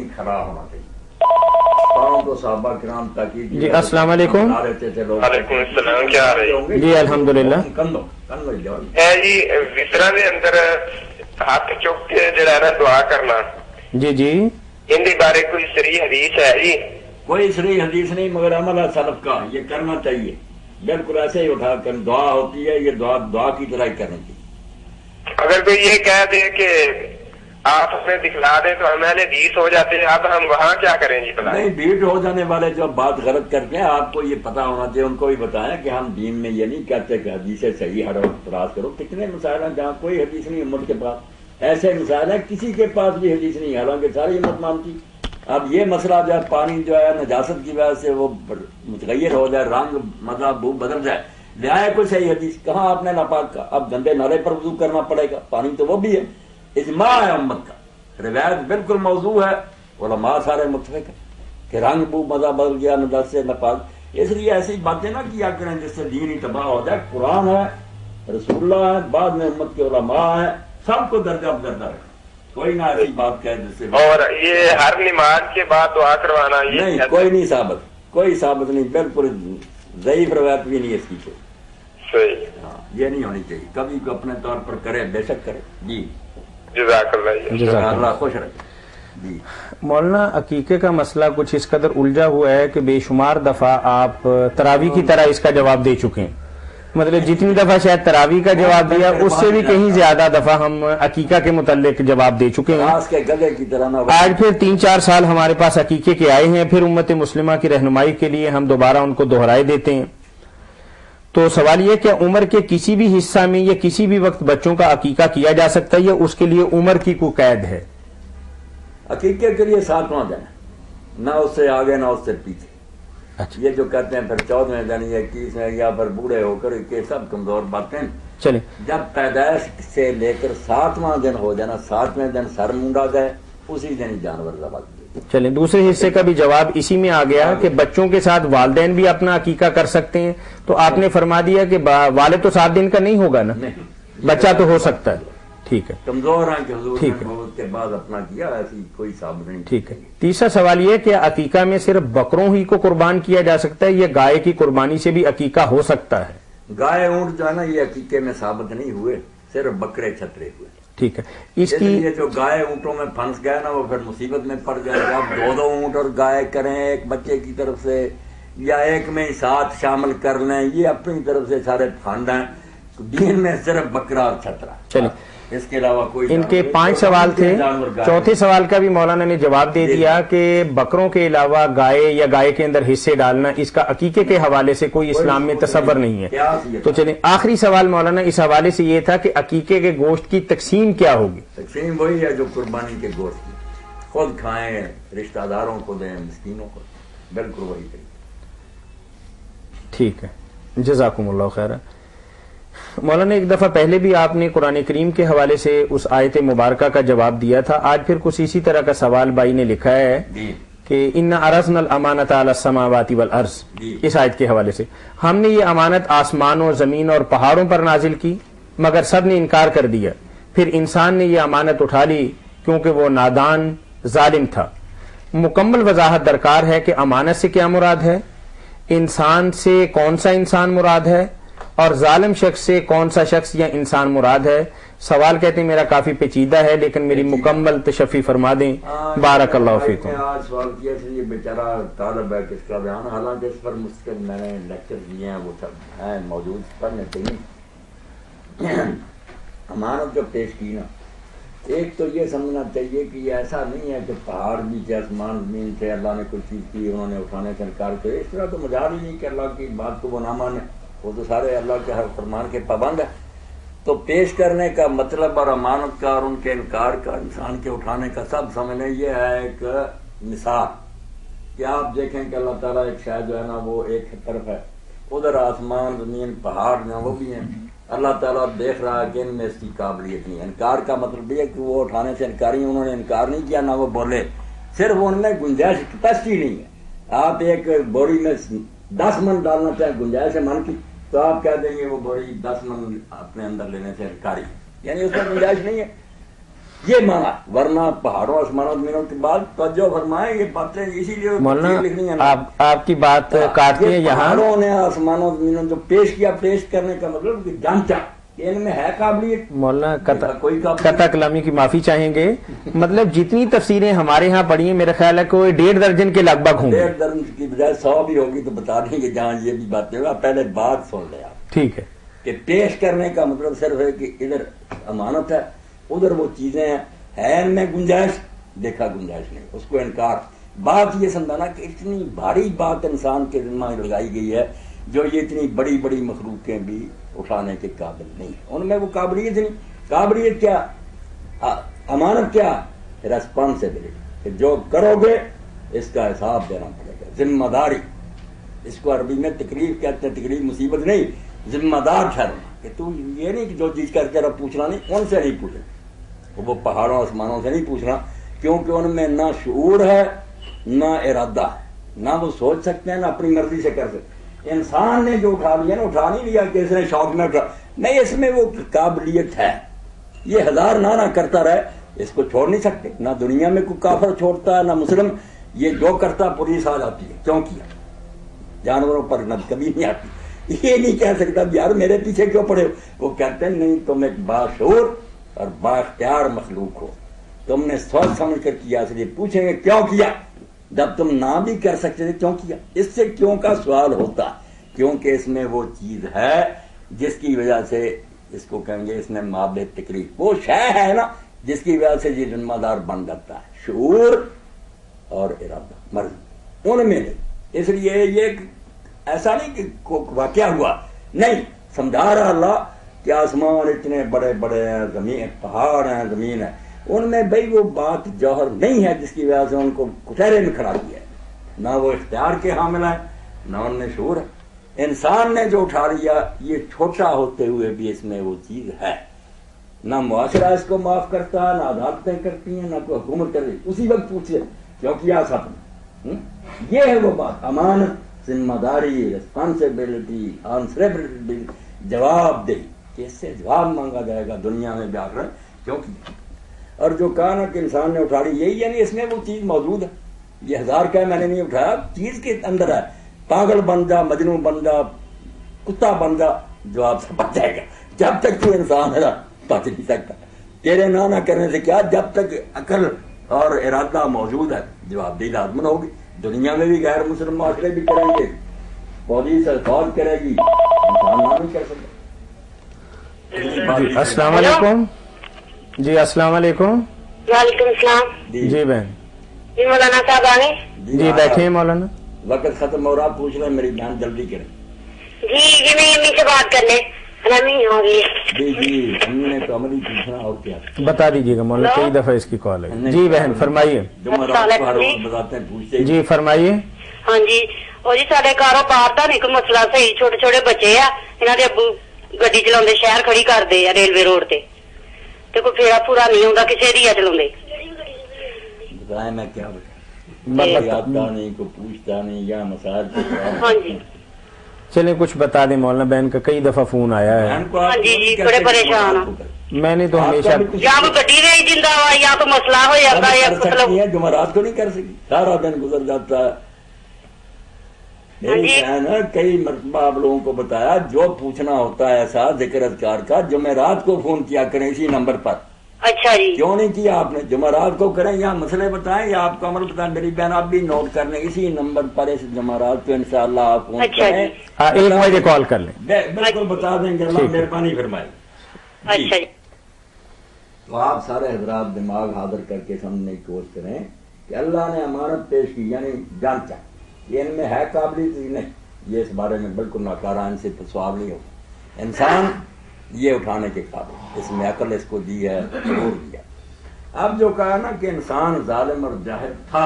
نہیں کھڑا ہونا چاہیے. پاؤں تو صحابہ کرام تاکید. جی السلام علیکم. وعلیکم السلام. کیا حال ہے جی الحمدللہ. جی وطرا دے اندر ہاتھ چک کے جڑا نا دعا کرنا, جی جی ان کے بارے کوئی صریح حدیث ہے جی؟ کوئی صریح حدیث نہیں, مگر عمل ہے سلف کا, یہ کرنا چاہیے. بالکل ایسے ہی اٹھا کر دعا ہوتی ہے, یہ دعا کی طرح ہی کرنی چاہیے. اگر کوئی یہ کہہ دے کہ آپ ہمیں دکھلا دیں تو ہمیں حدیث ہو جاتے ہیں, اب ہم وہاں کیا کریں جی؟ نہیں, بھیڑ ہو جانے والے جو بات غلط کرتے ہیں آپ کو یہ پتا ہونا چاہیے, ان کو بھی بتایا کہ ہم دین میں یہ نہیں کہتے کہ حدیث صحیح ہر وقت تراش کرو. کتنے مسائل ہیں جہاں کوئی حدیث نہیں امت کے پاس, ایسے مسائل ہیں کسی کے پاس بھی حدیث نہیں, حالانکہ ساری امت مانتی. اب یہ مسئلہ جو ہے پانی جو ہے نجاست کی وجہ سے وہ متغیر ہو جائے, رنگ مزہ بو بدل جائے, لے آئے کوئی صحیح حدیث, کہاں آپ نے ناپاک کا, اب گندے نالے پر وضو کرنا پڑے گا, پانی تو وہ بھی ہے. اجماع ہے امت کا, روایت بالکل موضوع ہے, علماء سارے متفق ہیں کہ رنگ بو مزہ بدل گیا نجاست سے ناپاک. اس لیے ایسی باتیں نہ کیا کریں جس سے دین ہی تباہ ہو جائے. قرآن ہے, رسول اللہ ہے, بعد میں امت کے علماء ہیں, سب کو درجہ بدرجہ رکھیں. کوئی نہ ایسی بات کہے جس سے. اور یہ ہر نماز کے بعد دعا کروانا یہ نہیں, کوئی نہیں ثابت, کوئی ثابت نہیں, بالکل ضعیف روایت بھی نہیں اس کی کوئی. صحیح, ہاں یہ نہیں ہونی چاہیے. کبھی کو اپنے طور پر کرے, بے شک کرے. جی جزاک اللہ. اللہ خوش رکھے. جی مولانا عقیقے کا مسئلہ کچھ اس قدر الجھا ہوا ہے کہ بے شمار دفعہ آپ تراویح کی طرح اس کا جواب دے چکے ہیں. مطلب جتنی دفعہ شاید تراویح کا جواب دیا اس سے بھی کہیں زیادہ دفعہ ہم عقیقہ کے متعلق جواب دے چکے ہیں. خاص کے گدے کی طرح آج پھر 3-4 سال ہمارے پاس عقیقے کے آئے ہیں, پھر امت مسلمہ کی رہنمائی کے لیے ہم دوبارہ ان کو دہرائے دیتے ہیں. تو سوال یہ کہ عمر کے کسی بھی حصہ میں یا کسی بھی وقت بچوں کا عقیقہ کیا جا سکتا ہے یا اس کے لیے عمر کی کوئی قید ہے؟ عقیقے کے لیے 7واں دن, نہ اس سے آگے نہ اس سے پیچھے. اچھا, یہ جو کہتے ہیں پھر 14ویں دن یا 21ویں یا پھر بوڑھے ہو کر کے, سب کمزور باتیں. چلیں جب پیدائش سے لے کر 7واں دن ہو جانا, 7ویں دن سر مونڈا جائے, اسی دن جانور ذبح کیے. چلیں دوسرے حصے کا بھی جواب اسی میں آ گیا کہ بچوں کے ساتھ والدین بھی اپنا عقیقہ کر سکتے ہیں. تو آپ نے فرما دیا کہ والد تو 7 دن کا نہیں ہوگا نا, بچہ تو ہو سکتا ہے. ٹھیک ہے, کمزور ہیں کہ حضور نے موت کے بعد اپنا کیا, ایسی کوئی ثابت نہیں. ٹھیک ہے. تیسرا سوال یہ کہ عقیقہ میں صرف بکروں ہی کو قربان کیا جا سکتا ہے یا گائے کی قربانی سے بھی عقیقہ ہو سکتا ہے؟ گائے اونٹ جو ہے نا یہ عقیقے میں ثابت نہیں ہوئے, صرف بکرے چھترے ہوئے. ٹھیک ہے. اس لیے جو گائے اونٹوں میں پھنس گئے نا وہ پھر مصیبت میں پڑ گئے. اب 2 اونٹ اور گائے کریں ایک بچے کی طرف سے یا ایک میں 7 شامل کر لیں, یہ اپنی طرف سے سارے پھنڈ ہیں. دین میں صرف بکرا اور چھترا, چلیں اس کے علاوہ کوئی. ان کے 5 سوال تھے. چوتھے سوال کا بھی مولانا نے جواب دے دیا کہ بکروں کے علاوہ گائے یا گائے کے اندر حصے ڈالنا اس کا عقیقے کے حوالے سے کوئی اسلام میں تصور نہیں ہے. تو چلیں آخری سوال مولانا اس حوالے سے یہ تھا کہ عقیقے کے گوشت کی تقسیم کیا ہوگی؟ تقسیم وہی ہے جو قربانی کے گوشت کی, خود کھائیں, رشتہ داروں کو دیں, مسکینوں کو, بالکل وہی طریقہ. ٹھیک ہے, جزاکم اللہ خیر. مولانا ایک دفعہ پہلے بھی آپ نے قرآن کریم کے حوالے سے اس آیت مبارکہ کا جواب دیا تھا, آج پھر کچھ اسی طرح کا سوال بھائی نے لکھا ہے کہ ان عرضنا الامانۃ علی السماوات والارض. اس آیت کے حوالے سے ہم نے یہ امانت آسمانوں, زمین اور پہاڑوں پر نازل کی مگر سب نے انکار کر دیا, پھر انسان نے یہ امانت اٹھا لی کیونکہ وہ نادان ظالم تھا. مکمل وضاحت درکار ہے کہ امانت سے کیا مراد ہے, انسان سے کون سا انسان مراد ہے, اور ظالم شخص سے کون سا شخص یا انسان مراد ہے. سوال کہتے ہیں میرا کافی پیچیدہ ہے لیکن میری مکمل تشفی فرما دیں. بارک اللہ فیکم. آج سوال کیا کہ یہ بیچارہ طالب ہے, کس کا بیان, حالانکہ اس پر مستقل میں نے لیکچر دیے ہیں, وہ سب ہیں موجود, پڑھنے چاہیے. امانت جو پیش کی نا, ایک تو یہ سمجھنا چاہیے کہ یہ ایسا نہیں ہے کہ پہاڑ نیچے آسمان زمین سے اللہ نے کوئی چیز کی, انہوں نے اٹھانے سے انکار کیا. اس طرح تو مجال ہی نہیں کہ اللہ کی بات کو وہ نہ مانے, وہ تو سارے اللہ کے ہر فرمان کے پابند ہیں. تو پیش کرنے کا مطلب اور امانت کا اور ان کے انکار کا, انسان کے اٹھانے کا, سب سمجھ لیں یہ ہے ایک مثال. کہ آپ دیکھیں کہ اللہ تعالیٰ ایک شاید جو ہے نا وہ ایک طرف ہے, ادھر آسمان زمین پہاڑ جو وہ بھی ہیں, اللہ تعالیٰ دیکھ رہا ہے کہ ان میں اس کی قابلیت نہیں. انکار کا مطلب یہ کہ وہ اٹھانے سے انکاری, انہوں نے انکار نہیں کیا نہ وہ بولے, صرف ان میں گنجائش کیپیسٹی نہیں ہے. آپ ایک بوری میں 10 من ڈالنا چاہیں, گنجائش ہے من کی, تو آپ کہہ دیں گے وہ بوری 10 من اپنے اندر لینے سے انکاری, یعنی اس میں گنجائش نہیں ہے. 10 من ڈالنا چاہیں گنجائش ہے من کی, تو آپ کہہ دیں گے وہ بوری 10 من اپنے اندر لینے سے انکاری. یعنی اس میں گنجائش نہیں ہے. 10 من ڈالنا چاہیں گنجائش ہے من کی, تو آپ کہہ دیں گے وہ بوری 10 من اپنے اندر لینے سے انکاری. یعنی اس میں گنجائش نہیں ہے. یہ مانا، ورنہ پہاڑوں آسمانوں زمینوں کی بات توجہ فرمائیں، یہ باتیں اسی لیے لکھنی ہے مولانا آپ کی بات کاٹتے ہیں یہاں. پہاڑوں نے آسمانوں زمینوں جو پیش کیا، پیش کرنے کا مطلب کہ جانچا ان میں ہے قابلیت. مولانا کوئی قطع کلامی کی معافی چاہیں گے. مطلب جتنی تفسیریں ہمارے ہاں پڑھی ہیں میرا خیال ہے کوئی 1.5 درجن کے لگ بھگ ہوں گے. 1.5 درجن کی بجائے 100 بھی ہوگی تو بتا دیں گے جہاں یہ بھی باتیں ہوگا. پہلے بات سن لیں آپ. ٹھیک ہے. کہ پیش کرنے کا مطلب صرف ہے کہ ادھر امانت ہے، ادھر وہ چیزیں ہیں، ہے ان میں گنجائش، دیکھا گنجائش نہیں، اس کو انکار. بات یہ سمجھانا کہ اتنی بھاری بات انسان کے ذمہ لگائی گئی ہے جو یہ اتنی بڑی بڑی مخلوقیں بھی اٹھانے کے قابل نہیں. ان میں وہ قابلیت نہیں. قابلیت کیا؟ امانت کیا؟ ریسپانسبلٹی، کہ جو کرو گے اس کا حساب دینا پڑے گا. ذمہ داری، اس کو عربی میں تکلیف کہتے ہیں. تکلیف مصیبت نہیں، ذمہ دار ٹھہرنا. کہ تو یہ نہیں کہ جو چیز کر کے رب پوچھنا نہیں، ان سے نہیں پوچھنا، وہ پہاڑوں آسمانوں سے نہیں پوچھنا، کیونکہ ان میں نہ شعور ہے نہ ارادہ ہے، نہ وہ سوچ سکتے ہیں نہ اپنی مرضی سے کر سکتے. انسان نے جو اٹھا لیا نا، اٹھا نہیں لیا کہ اس نے شوق میں اٹھا نہیں، اس میں وہ قابلیت ہے. یہ ہزار نہ کرتا رہے، اس کو چھوڑ نہیں سکتے. نہ دنیا میں کوئی کافر چھوڑتا ہے نہ مسلم. یہ جو کرتا پولیس آ جاتی ہے، کیوں کیا؟ جانوروں پر نہ کبھی نہیں آتی. یہ نہیں کہہ سکتا یار میرے پیچھے کیوں پڑے ہو. وہ کہتے ہیں نہیں، تم ایک باشعور اور با اختیار مخلوق ہو، تم نے سوچ سمجھ کر کیا، اس لیے پوچھیں گے کیوں کیا. جب تم نہ بھی کر سکتے تھے کیوں کیا؟ اس سے کیوں کا سوال ہوتا ہے، کیونکہ اس میں وہ چیز ہے جس کی وجہ سے اس کو کہیں گے اس میں مابع تکلیف. وہ شے ہے نا جس کی وجہ سے یہ ذمہ دار بن جاتا ہے. شعور اور ارادہ، مرضی ان میں نہیں. اس لیے یہ ایسا نہیں کہ واقعہ ہوا، نہیں، سمجھا رہا اللہ کہ آسمان اتنے بڑے بڑے ہیں، زمین پہاڑ ہیں، زمین ہے، ان میں بھئی وہ بات جوہر نہیں ہے جس کی وجہ سے ان کو کٹہرے میں کھڑا کیا ہے. نہ وہ اختیار کے حامل ہیں نہ ان میں شعور ہے. انسان نے جو اٹھا لیا، یہ چھوٹا ہوتے ہوئے بھی اس میں وہ چیز ہے. نہ معاشرہ اس کو معاف کرتا، نہ عدالتیں کرتی ہیں، نہ کوئی حکومت کر رہی. اسی وقت پوچھے کیوں کیا سب. یہ ہے وہ بات، امانت، ذمہ داری، ریسپانسبلٹی، آنسریبلٹی، جواب دہی، کہ اس سے جواب مانگا جائے گا دنیا میں بھی آخرت کیوں کی. اور جو کہا نا کہ انسان نے اٹھا لی، یہی یعنی اس میں وہ چیز موجود ہے. یہ ہزار کا میں نے نہیں اٹھایا، چیز کے اندر ہے. پاگل بن جا، مجنوں بن جا، کتا بن جا، جواب سے بچ جائے گا. جب تک تو انسان ہے نا بچ نہیں سکتا. تیرے نہ کرنے سے کیا، جب تک عقل اور ارادہ موجود ہے جواب دہی لازمن ہوگی. دنیا میں بھی غیر مسلم معاشرے بھی کریں گے، پولیس فوج کرے گی، انسان نہ نہیں کر سکتا. السلام علیکم. جی السلام علیکم. وعلیکم السلام. جی بہن. جی مولانا صاحب آ گئے؟ جی بیٹھے ہیں مولانا. وقت ختم ہو رہا، پوچھ رہے میری جان جلدی کریں. جی میں امی سے بات کر لیں. امی ہو گئی. جی ہم نے تو عملی پوچھنا اور کیا بتا دیجیے گا مولانا، کئی دفعہ اس کی کال ہے. جی بہن فرمائیے. جمعرات کو ہر وقت بتاتے ہیں، پوچھتے. جی فرمائیے. ہاں جی، اور جی سارے کاروبار کا نہیں کوئی مسئلہ صحیح. چھوٹے چھوٹے بچے آ، انہوں کے ابو گڈی چلا شہر کھڑی کرتے آ ریلوے روڈ تے، کوئی پھیرا پورا نہیں ہوتا، کسی دیا چلا. بتائیں میں کیا یادتا نہیں، کوئی پوچھتا نہیں، یا مسائل. ہاں جی چلیں کچھ بتا دیں مولانا. بہن کا کئی دفعہ فون آیا ہے. ہاں جی بڑے پریشان ہیں. میں نے تو ہمیشہ یا کوئی گڈی نہیں جندا ہوا، یا کوئی مسئلہ ہو جاتا ہے، مطلب جمعرات کو نہیں کر سکی، سارا دن گزر جاتا ہے. کئی مرتبہ آپ لوگوں کو بتایا، جو پوچھنا ہوتا ہے ایسا ذکر اذکار کا، جمعرات کو فون کیا کریں اسی نمبر پر. اچھا جی. کیوں نہیں کیا آپ نے؟ جمعرات کو کریں، یا مسئلے بتائیں یا آپ کا عمل بتائیں. میری بہن آپ بھی نوٹ کر لیں، اسی نمبر پر اس جمعرات کو انشاءاللہ آپ فون کریں. 1 بجے کال کر لیں. بالکل بتا دیں گے، اللہ مہربانی فرمائے. اچھا جی. تو آپ سارے حضرات دماغ حاضر کر کے سمجھنے کی کوشش کریں کہ اللہ نے امانت پیش کی، یعنی جانچا یہ ان میں ہے قابلیت نہیں. یہ اس بارے میں بالکل ناکارہ، ان سے سوال نہیں ہوگا. انسان یہ اٹھانے کے قابل، اس میں عقل اس کو دی ہے، شعور دیا. اب جو کہا نا کہ انسان ظالم اور جاہل تھا،